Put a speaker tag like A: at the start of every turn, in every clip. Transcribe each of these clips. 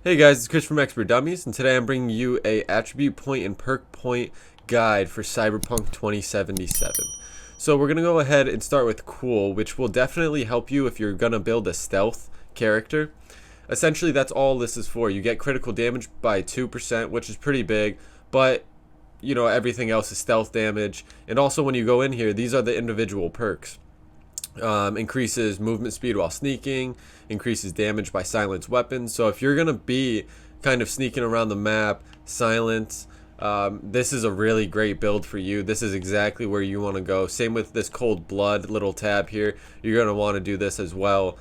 A: Hey guys, it's Chris from Expert Dummies, and today I'm bringing you a attribute point and perk point guide for Cyberpunk 2077. So we're going to go ahead and start with Cool, which will definitely help you if you're going to build a stealth character. Essentially, that's all this is for. You get critical damage by 2%, which is pretty big, but everything else is stealth damage. And also when you go in here, these are the individual perks. Increases movement speed while sneaking, increases damage by silenced weapons. So if you're gonna be kind of sneaking around the map, silent, this is a really great build for you. This is exactly where you want to go. Same with this cold blood little tab here. You're gonna want to do this as well.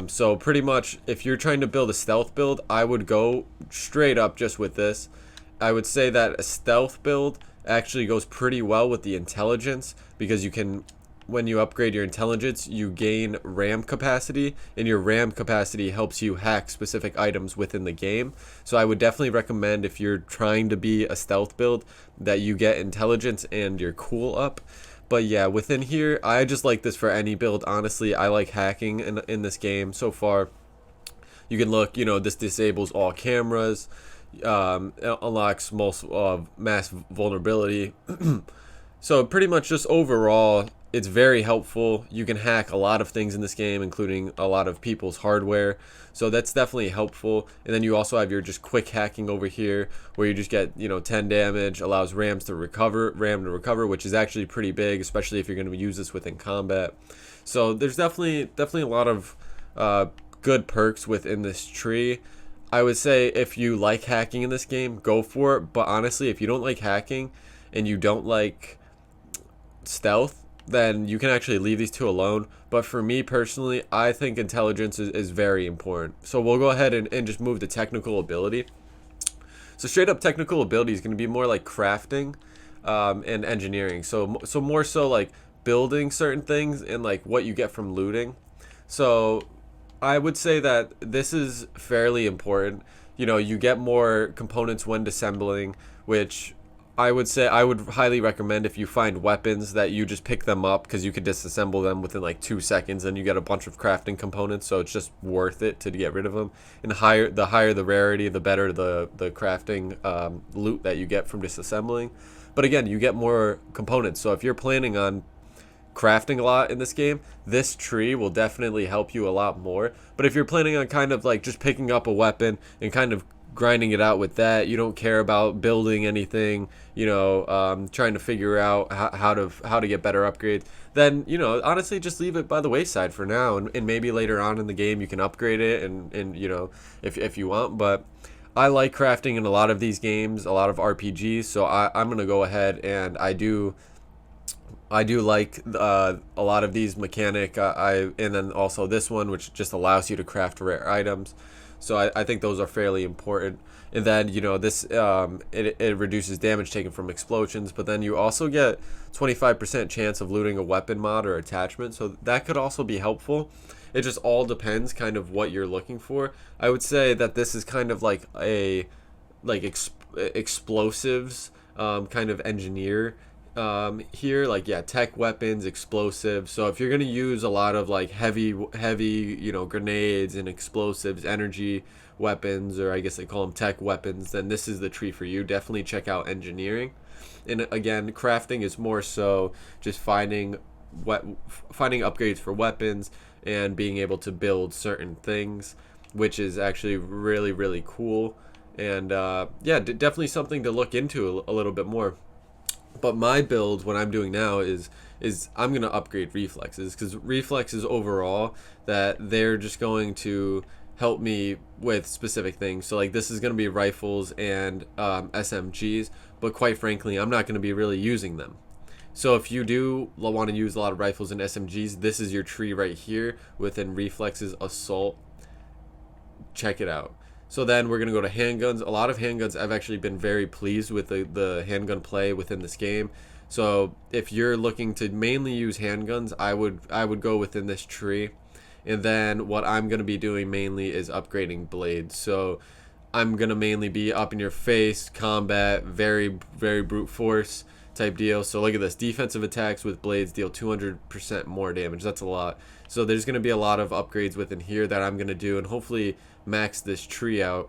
A: So pretty much, if you're trying to build a stealth build, I would go straight up just with this. I would say that a stealth build actually goes pretty well with the intelligence, because you can, when you upgrade your intelligence, you gain RAM capacity, and your RAM capacity helps you hack specific items within the game. So I would definitely recommend, if you're trying to be a stealth build, that you get intelligence and your cool up. But yeah, within here, I just like this for any build. Honestly, I like hacking in this game so far. You can look, this disables all cameras, it unlocks most mass vulnerability. So pretty much just overall, it's very helpful. You can hack a lot of things in this game, including a lot of people's hardware. So that's definitely helpful. And then you also have your just quick hacking over here, where you just get 10 damage, allows RAM to recover, which is actually pretty big, especially if you're going to use this within combat. So there's definitely a lot of good perks within this tree. I would say if you like hacking in this game, go for it. But honestly, if you don't like hacking and you don't like stealth, then you can actually leave these two alone. But for me personally, I think intelligence is very important. So we'll go ahead and just move to technical ability. So straight up technical ability is going to be more like crafting and engineering. So more so like building certain things and like what you get from looting. So I would say that this is fairly important. You get more components when disassembling, which I would say I would highly recommend. If you find weapons, that you just pick them up, because you could disassemble them within like 2 seconds, and you get a bunch of crafting components. So it's just worth it to get rid of them. And the higher the rarity, the better the crafting loot that you get from disassembling. But again, you get more components. So if you're planning on crafting a lot in this game, this tree will definitely help you a lot more. But if you're planning on kind of like just picking up a weapon and kind of grinding it out with that, you don't care about building anything, trying to figure out how to get better upgrades, then honestly just leave it by the wayside for now, and maybe later on in the game you can upgrade it, and if you want. But I like crafting in a lot of these games, a lot of RPGs, so I'm gonna go ahead, and I do like a lot of these mechanic, and then also this one, which just allows you to craft rare items. So I think those are fairly important. And then this it reduces damage taken from explosions, but then you also get 25% chance of looting a weapon mod or attachment, so that could also be helpful. It just all depends kind of what you're looking for. I would say that this is kind of like a explosives kind of engineer here, like, yeah, tech weapons, explosives. So if you're going to use a lot of like heavy grenades and explosives, energy weapons, or I guess they call them tech weapons, then this is the tree for you. Definitely check out engineering. And again, crafting is more so just finding upgrades for weapons and being able to build certain things, which is actually really, really cool. And yeah, definitely something to look into a little bit more. But my build, what I'm doing now is I'm gonna upgrade reflexes, because reflexes overall, that they're just going to help me with specific things. So like this is gonna be rifles and SMGs, but quite frankly, I'm not gonna be really using them. So if you do want to use a lot of rifles and SMGs, this is your tree right here within reflexes, assault. Check it out. So then we're going to go to handguns. A lot of handguns, I've actually been very pleased with the handgun play within this game. So if you're looking to mainly use handguns, I would go within this tree. And then what I'm going to be doing mainly is upgrading blades. So I'm going to mainly be up in your face, combat, very, very brute force type deal. So look at this. Defensive attacks with blades deal 200% more damage. That's a lot. So there's going to be a lot of upgrades within here that I'm going to do, and hopefully max this tree out.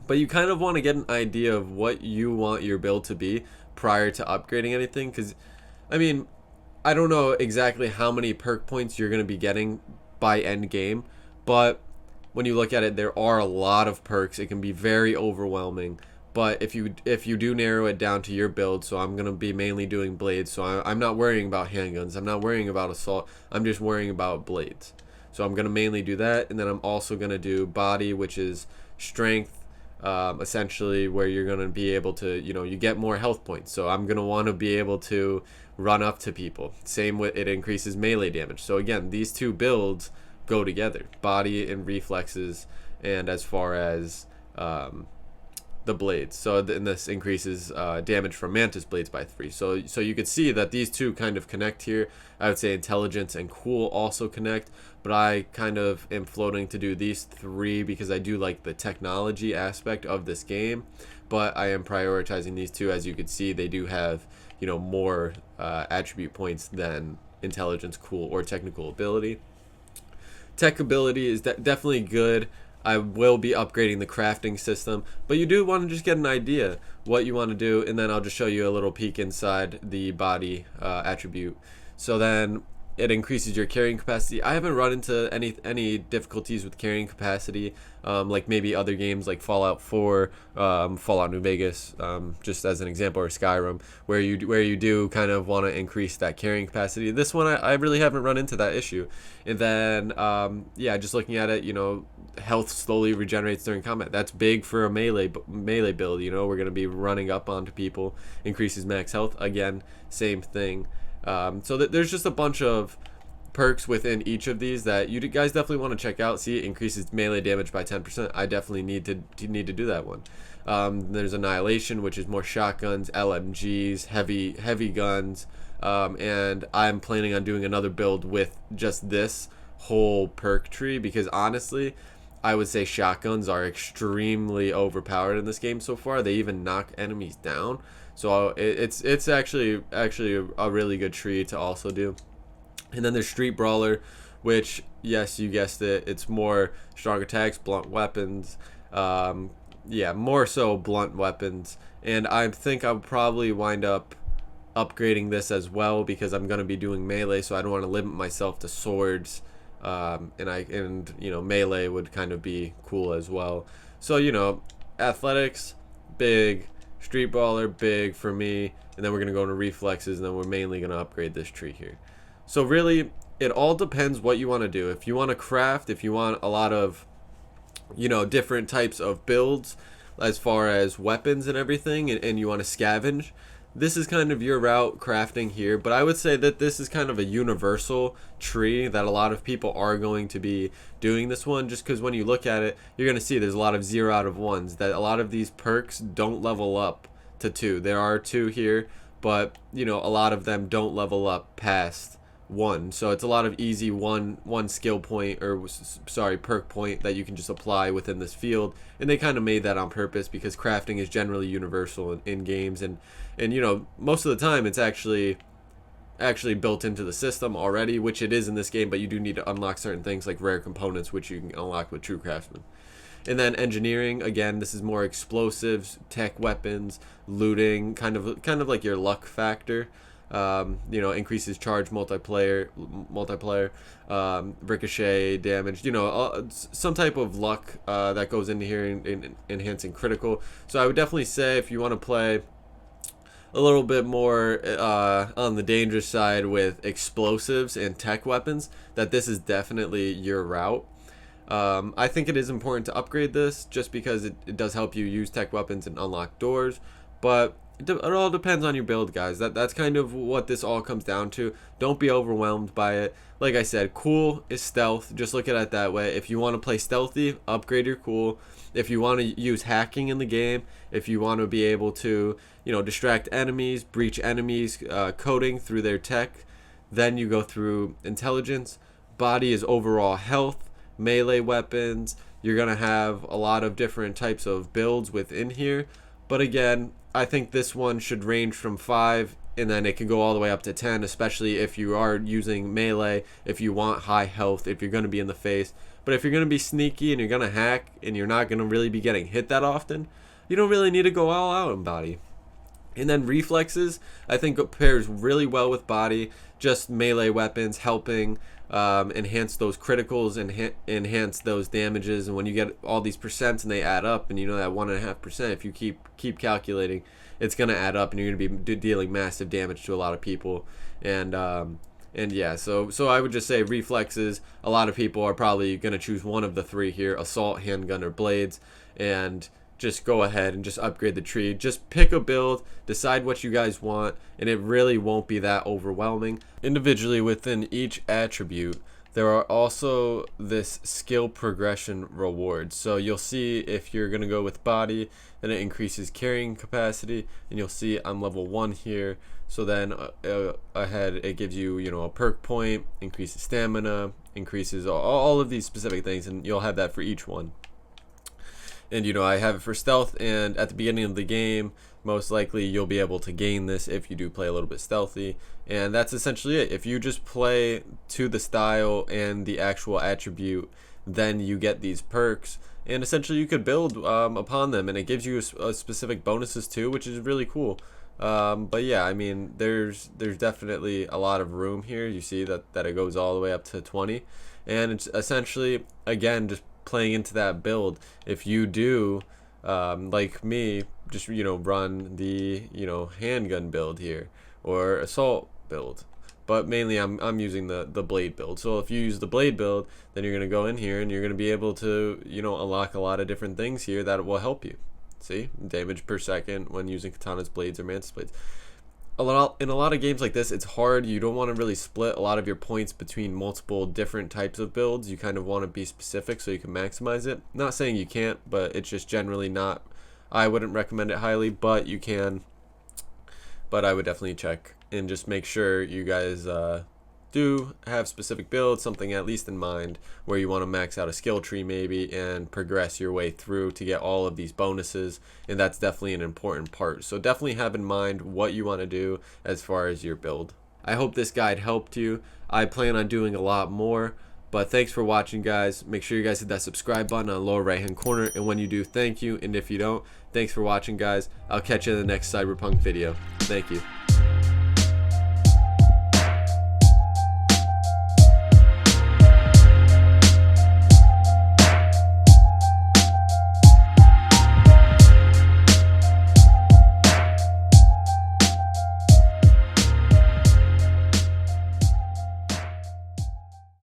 A: But you kind of want to get an idea of what you want your build to be prior to upgrading anything, because I mean, I don't know exactly how many perk points you're going to be getting by end game, but when you look at it, there are a lot of perks. It can be very overwhelming. But if you do narrow it down to your build, so I'm gonna be mainly doing blades. So I'm not worrying about handguns. I'm not worrying about assault. I'm just worrying about blades. So I'm gonna mainly do that, and then I'm also gonna do body, which is strength, essentially where you're gonna be able to, you get more health points. So I'm gonna want to be able to run up to people. Same with it increases melee damage. So again, these two builds go together, body and reflexes, and as far as the blades. So and this increases damage from mantis blades by 3. So you could see that these two kind of connect here. I would say intelligence and cool also connect, but I kind of am floating to do these 3 because I do like the technology aspect of this game, but I am prioritizing these 2. As you could see, they do have more attribute points than intelligence, cool, or technical ability. Tech ability is definitely good. I will be upgrading the crafting system, but you do want to just get an idea what you want to do, and then I'll just show you a little peek inside the body attribute. So then it increases your carrying capacity. I haven't run into any difficulties with carrying capacity, like maybe other games like Fallout 4, Fallout New Vegas, just as an example, or Skyrim, where you do kind of want to increase that carrying capacity. This one I really haven't run into that issue. And then yeah, just looking at it, health slowly regenerates during combat. That's big for a melee build. We're gonna be running up onto people, increases max health. Again, same thing. So there's just a bunch of perks within each of these that you guys definitely want to check out. See, it increases melee damage by 10%. I definitely need to do that one. There's Annihilation, which is more shotguns, LMGs, heavy guns, and I'm planning on doing another build with just this whole perk tree, because honestly, I would say shotguns are extremely overpowered in this game so far. They even knock enemies down. So it's actually a really good tree to also do. And then there's Street Brawler, which, yes, you guessed it, it's more strong attacks, blunt weapons. Yeah, more so blunt weapons. And I think I'll probably wind up upgrading this as well, because I'm going to be doing melee, so I don't want to limit myself to swords. And melee would kind of be cool as well. So athletics, big. Street Brawler, big for me, and then we're going to go into reflexes, and then we're mainly going to upgrade this tree here. So really, it all depends what you want to do. If you want to craft, if you want a lot of, different types of builds as far as weapons and everything, and you want to scavenge, this is kind of your route, crafting here. But I would say that this is kind of a universal tree that a lot of people are going to be doing this one, just because when you look at it, you're going to see there's a lot of 0 out of 1s, that a lot of these perks don't level up to 2. There are 2 here, but a lot of them don't level up past 1. So it's a lot of easy one skill point, or sorry, perk point that you can just apply within this field. And they kind of made that on purpose, because crafting is generally universal in games, and most of the time it's actually built into the system already, which it is in this game, but you do need to unlock certain things like rare components, which you can unlock with True Craftsman. And then engineering, again, this is more explosives, tech weapons, looting, kind of like your luck factor. Increases charge multiplier, ricochet damage, some type of luck that goes into here in enhancing critical. So I would definitely say, if you want to play a little bit more on the dangerous side with explosives and tech weapons, that this is definitely your route. I think it is important to upgrade this, just because it does help you use tech weapons and unlock doors, but it all depends on your build, guys. That's kind of what this all comes down to. Don't be overwhelmed by it. Like I said, cool is stealth. Just look at it that way. If you want to play stealthy, upgrade your cool. If you want to use hacking in the game, if you want to be able to, distract enemies, breach enemies, coding through their tech, then you go through intelligence. Body is overall health, melee weapons. You're going to have a lot of different types of builds within here. But again, I think this one should range from 5, and then it can go all the way up to 10, especially if you are using melee, if you want high health, if you're going to be in the face. But if you're going to be sneaky and you're going to hack and you're not going to really be getting hit that often, you don't really need to go all out in body. And then reflexes, I think it pairs really well with body. Just melee weapons helping enhance those criticals and enhance those damages. And when you get all these percents and they add up, and you know that 1.5%, if you keep calculating, it's gonna add up, and you're gonna be dealing massive damage to a lot of people. And yeah, so I would just say reflexes. A lot of people are probably gonna choose one of the three here: assault, handgun, or blades, and just go ahead and just upgrade the tree. Just pick a build, decide what you guys want, and it really won't be that overwhelming. Individually within each attribute, there are also this skill progression rewards. So you'll see if you're gonna go with body, then it increases carrying capacity, and you'll see I'm level 1 here. So then ahead it gives you, you know, a perk point, increases stamina, increases all of these specific things, and you'll have that for each one. And you know, I have it for stealth, and at the beginning of the game, most likely you'll be able to gain this if you do play a little bit stealthy. And that's essentially it. If you just play to the style and the actual attribute, then you get these perks, and essentially you could build upon them, and it gives you specific bonuses too, which is really cool. But yeah, I mean, there's definitely a lot of room here. You see that it goes all the way up to 20, and it's essentially, again, just playing into that build. If you do like me, just, you know, run the, you know, handgun build here or assault build, but mainly I'm using the blade build. So if you use the blade build, then you're gonna go in here and you're gonna be able to, you know, unlock a lot of different things here that will help you. See, damage per second when using katanas, blades, or mantis blades. In a lot of games like this, it's hard. You don't want to really split a lot of your points between multiple different types of builds. You kind of want to be specific so you can maximize it. Not saying you can't, but it's just generally not. I wouldn't recommend it highly, but you can. But I would definitely check and just make sure you guys do have specific builds, something at least in mind, where you want to max out a skill tree maybe and progress your way through to get all of these bonuses. And that's definitely an important part. So definitely have in mind what you want to do as far as your build. I hope this guide helped you. I plan on doing a lot more, but thanks for watching, guys. Make sure you guys hit that subscribe button on the lower right hand corner, and when you do, thank you. And if you don't, thanks for watching, guys. I'll catch you in the next Cyberpunk video. Thank you.